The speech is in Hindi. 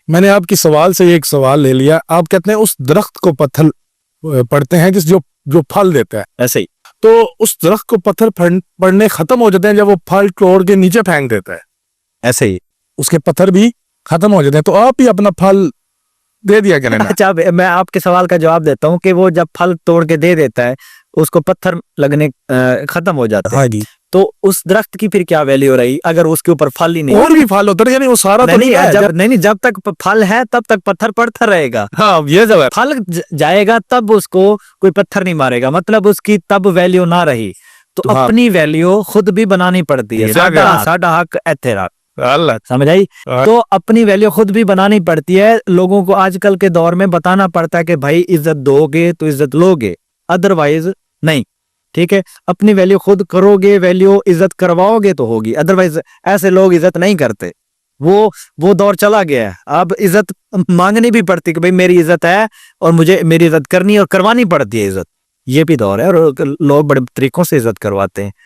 मैंने आपकी सवाल से एक सवाल ले लिया। आप कहते हैं उस दरख्त को पत्थर पड़ते हैं जिस जो जो फल देता है, ऐसे ही तो उस दरख्त को पत्थर पड़ने खत्म हो जाते हैं जब वो फल तोड़ के नीचे फेंक देता है, ऐसे ही। उसके पत्थर भी खत्म हो जाते हैं। तो आप ही अपना फल दे दिया करें ना। अच्छा, मैं आपके सवाल का जवाब देता हूँ कि वो जब फल तोड़ के दे देता है उसको पत्थर लगने खत्म हो जाते हैं। हाँ जी। तो उस दरख्त की फिर क्या वैल्यू रही अगर उसके ऊपर फल ही नहीं? और भी फल होता है, यानी वो सारा तो नहीं, है। जब तक फल है तब तक पत्थर पड़ता रहेगा। हाँ, ये जब है फल जाएगा तब उसको कोई पत्थर नहीं मारेगा, मतलब उसकी तब वैल्यू ना रही। तो हाँ। अपनी वैल्यू खुद भी बनानी पड़ती है। साडा हक इत्थे रख, अल्लाह। समझ आई? तो अपनी वैल्यू खुद भी बनानी पड़ती है। लोगों को आजकल के दौर में बताना पड़ता है कि भाई इज्जत दोगे तो इज्जत लोगे, अदरवाइज नहीं। ठीक है, अपनी वैल्यू खुद करोगे, वैल्यू इज्जत करवाओगे तो होगी, अदरवाइज ऐसे लोग इज्जत नहीं करते। वो दौर चला गया है। अब इज्जत मांगनी भी पड़ती कि भाई मेरी इज्जत है और मुझे मेरी इज्जत करनी और करवानी पड़ती है इज्जत। ये भी दौर है और लोग बड़े तरीकों से इज्जत करवाते हैं।